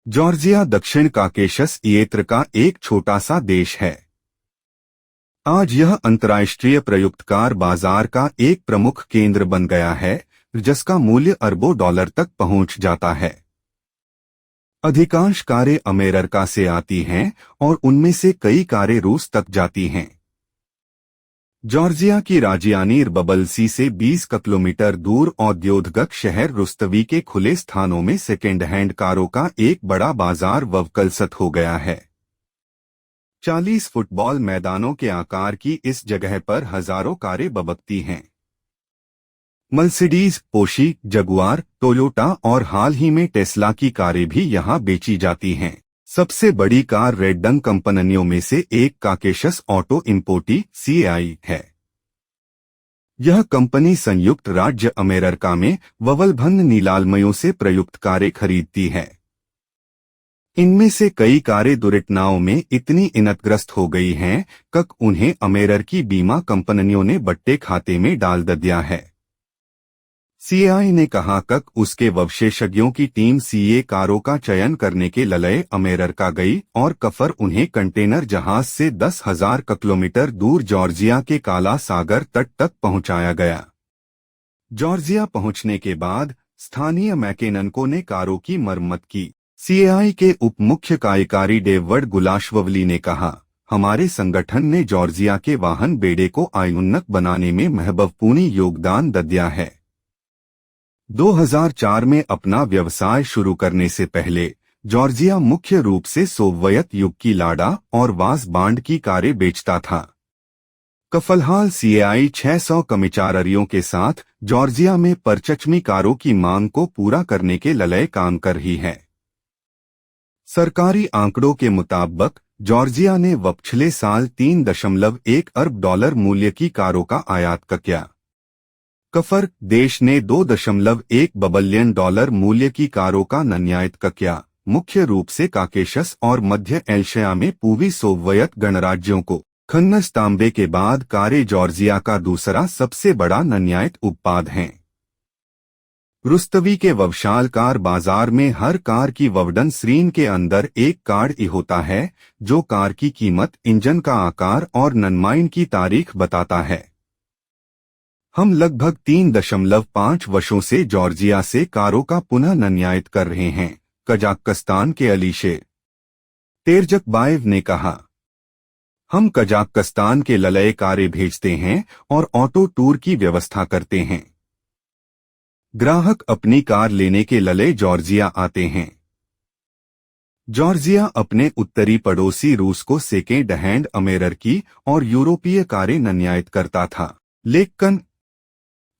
Georgia दक्षिण Caucasus क्षेत्र का एक छोटा सा देश है। आज यह अंतर्राष्ट्रीय प्रयुक्त कार बाजार का एक प्रमुख केंद्र बन गया है, जिसका मूल्य अरबों डॉलर तक पहुंच जाता है। अधिकांश कारें अमेरिका से आती हैं और उनमें से कई कारें रूस तक जाती हैं। जॉर्जिया की राजधानी बबलसी से 20 किलोमीटर दूर औद्योगिक शहर रुस्तवी के खुले स्थानों में सेकेंड हैंड कारों का एक बड़ा बाजार विकसित हो गया है। 40 फुटबॉल मैदानों के आकार की इस जगह पर हजारों कारें बबकती हैं। मर्सिडीज, पोर्शे, जगुआर, टोयोटा और हाल ही में टेस्ला की कारें भी यहां बेची जाती हैं। सबसे बड़ी कार रेडंग कंपनियों में से एक काकेशस ऑटो इंपोर्ट (CAI) है। यह कंपनी संयुक्त राज्य अमेरिका में वल्भन्न नीलालमयों से प्रयुक्त कारें खरीदती है। इनमें से कई कारें दुर्घटनाओं में इतनी इनतग्रस्त हो गई हैं कि उन्हें अमेरिकी बीमा कंपनियों ने बट्टे खाते में डाल दिया है। CAI ने कहा कि उसके विशेषज्ञों की टीम CA कारों का चयन करने के लिए अमेरिका गई और कफर उन्हें कंटेनर जहाज से 10,000 किलोमीटर दूर जॉर्जिया के काला सागर तट तक पहुंचाया गया। जॉर्जिया पहुंचने के बाद स्थानीय मैकेनिकों ने कारों की मरम्मत की। CAI के उप मुख्य कार्यकारी डेविड गुलाशवली ने कहा, हमारे संगठन ने जॉर्जिया के वाहन बेड़े को उन्नत बनाने में महत्वपूर्ण योगदान दिया है। 2004 में अपना व्यवसाय शुरू करने से पहले जॉर्जिया मुख्य रूप से सोवियत युग की लाडा और वाज बांड की कारें बेचता था। फिलहाल CAI 600 कर्मचारियों के साथ जॉर्जिया में परचमी कारों की मांग को पूरा करने के लिए काम कर रही है। सरकारी आंकड़ों के मुताबिक जॉर्जिया ने पिछले साल 3.1 अरब डॉलर मूल्य की कारों का आयात किया। कफर देश ने 2.1 बिलियन डॉलर मूल्य की कारों का निर्यात किया, मुख्य रूप से काकेशस और मध्य एशिया में पूर्वी सोवियत गणराज्यों को। खनिज तांबे के बाद कारें जॉर्जिया का दूसरा सबसे बड़ा निर्यात उत्पाद हैं। रुस्तवी के विशाल कार बाजार में हर कार की वजन श्रेणी के अंदर एक कार्ड होता है, जो कार की कीमत, इंजन का आकार और निर्माण की तारीख बताता है। हम लगभग 3.5 वर्षों से जॉर्जिया से कारों का पुनः निर्यात कर रहे हैं, कजाकिस्तान के अलीशे तेरजकबाएव ने कहा। हम कजाकिस्तान के लिए कारें भेजते हैं और ऑटो टूर की व्यवस्था करते हैं। ग्राहक अपनी कार लेने के लिए जॉर्जिया आते हैं। जॉर्जिया अपने उत्तरी पड़ोसी रूस को सेकेंड हैंड अमेरिकी और यूरोपीय कारें निर्यात करता था, लेकिन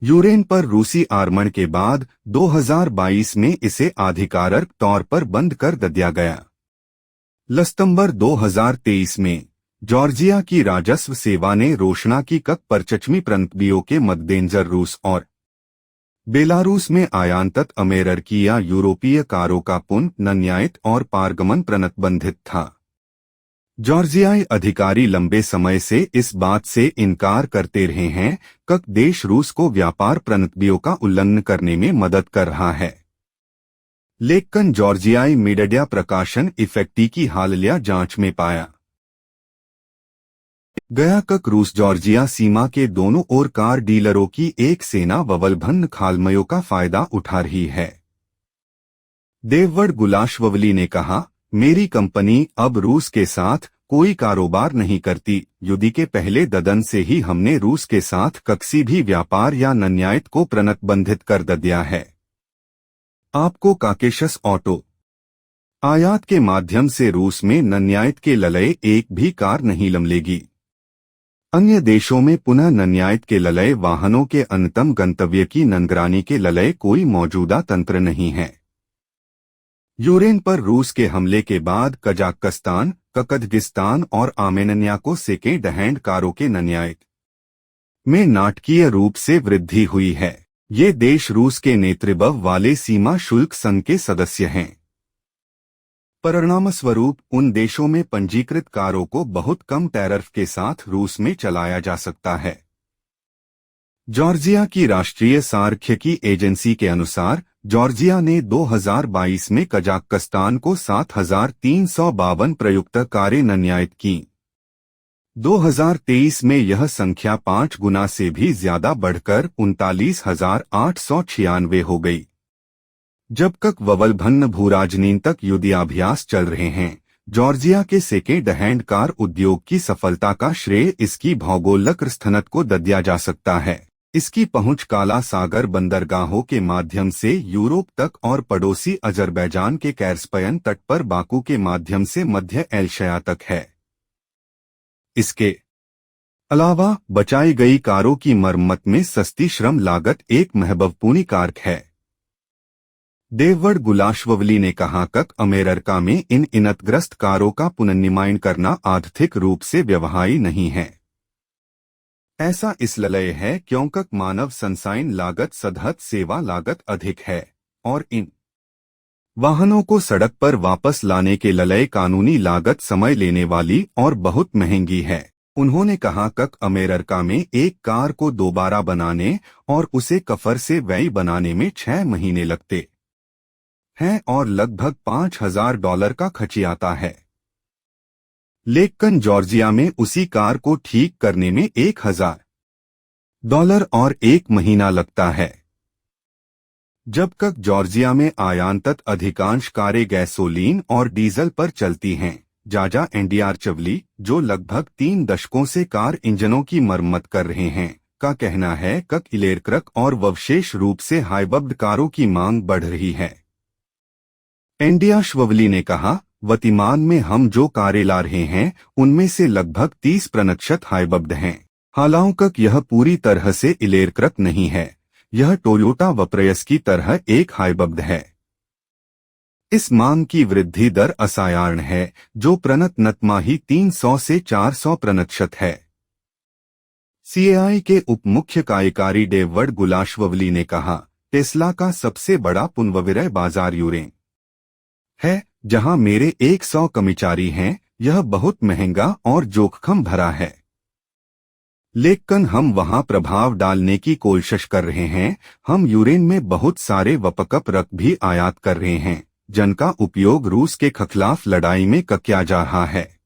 यूक्रेन पर रूसी आक्रमण के बाद 2022 में इसे आधिकारिक तौर पर बंद कर दिया गया। सितंबर 2023 में जॉर्जिया की राजस्व सेवा ने घोषणा की कि परचमी प्रंतबियों के मद्देनजर रूस और बेलारूस में आयातित अमेरिकी या यूरोपीय कारों का पुनः निर्यात और पारगमन प्रतिबंधित था। जॉर्जियाई अधिकारी लंबे समय से इस बात से इनकार करते रहे हैं कि देश रूस को व्यापार प्रतिबंधों का उल्लंघन करने में मदद कर रहा है, लेकिन जॉर्जियाई मीडिया प्रकाशन इफेक्टी की हालिया जांच में पाया गया कि रूस जॉर्जिया सीमा के दोनों ओर कार डीलरों की एक सेना वल्भन्न खालमयों का फायदा उठा रही है। डेविड गुलाशवली ने कहा, मेरी कंपनी अब रूस के साथ कोई कारोबार नहीं करती। युद्ध के पहले ददन से ही हमने रूस के साथ किसी भी व्यापार या निर्यात को प्रतिबंधित कर दिया है। आपको काकेशस ऑटो आयात के माध्यम से रूस में निर्यात के लिए एक भी कार नहीं मिलेगी। अन्य देशों में पुनः निर्यात के लिए वाहनों के अंतिम गंतव्य की निगरानी के लिए कोई मौजूदा तंत्र नहीं है। यूक्रेन पर रूस के हमले के बाद कजाकिस्तान, कजाकिस्तान और आर्मेनिया को सेकेंड हैंड कारों के निर्यात में नाटकीय रूप से वृद्धि हुई है। ये देश रूस के नेतृत्व वाले सीमा शुल्क संघ के सदस्य हैं। परिणामस्वरूप उन देशों में पंजीकृत कारों को बहुत कम टैरिफ के साथ रूस में चलाया जा सकता है। जॉर्जिया की राष्ट्रीय सांख्यिकी एजेंसी के अनुसार जॉर्जिया ने 2022 में कजाकिस्तान को 7,352 प्रयुक्त कारें निर्यात की। 2023 में यह संख्या 5 गुना से भी ज्यादा बढ़कर 39,896 हो गई। जब तक ववलभन्न भूराजनीतिक युद्धाभ्यास चल रहे हैं, जॉर्जिया के सेकेंड हैंड कार उद्योग की सफलता का श्रेय इसकी भौगोलिक स्थिति को दिया जा सकता है। इसकी पहुंच काला सागर बंदरगाहों के माध्यम से यूरोप तक और पड़ोसी अजरबैजान के कैस्पियन तट पर बाकू के माध्यम से मध्य एशिया तक है। इसके अलावा बचाई गई कारों की मरम्मत में सस्ती श्रम लागत एक महत्वपूर्ण कारक है। देववर्ड गुलाशवली ने कहा कि अमेरिका में इन इनतग्रस्त कारों का पुनर्निर्माण करना आर्थिक रूप से व्यवहार्य नहीं है। ऐसा इसलिए है क्योंकि मानव संसाधन लागत सतत सेवा लागत अधिक है और इन वाहनों को सड़क पर वापस लाने के लिए कानूनी लागत समय लेने वाली और बहुत महंगी है। उन्होंने कहा कि अमेरिका में एक कार को दोबारा बनाने और उसे कफर से वही बनाने में 6 महीने लगते हैं और लगभग $5,000 का खर्च आता है। लेकिन जॉर्जिया में उसी कार को ठीक करने में $1,000 और 1 महीना लगता है। जब तक जॉर्जिया में आयातित अधिकांश कारें गैसोलीन और डीजल पर चलती हैं। जाजा एंडियारचवली, जो लगभग 3 दशकों से कार इंजनों की मरम्मत कर रहे हैं, का कहना है कि इलेक्ट्रिक और विशेष रूप से हाइब्रिड कारों की मांग बढ़ रही है। एंडियाशवली ने कहा, वर्तमान में हम जो कारें ला रहे हैं उनमें से लगभग 30% हाइब्रिड हैं। हालांकि यह पूरी तरह से इलेक्ट्रिक नहीं है, यह टोयोटा वप्रायस की तरह एक हाइब्रिड है। इस मांग की वृद्धि दर असाधारण है, जो प्रति 300 से 400% है। सीएआई के उप मुख्य कार्यकारी डेविड गुलाशवली ने कहा, टेस्ला का सबसे बड़ा पुनर्विक्रय बाजार यूरोप है, जहां मेरे 100 कर्मचारी हैं। यह बहुत महंगा और जोखिम भरा है, लेकिन हम वहां प्रभाव डालने की कोशिश कर रहे हैं। हम यूक्रेन में बहुत सारे वपकप रख भी आयात कर रहे हैं, जिनका उपयोग रूस के खिलाफ लड़ाई में किया जा रहा है।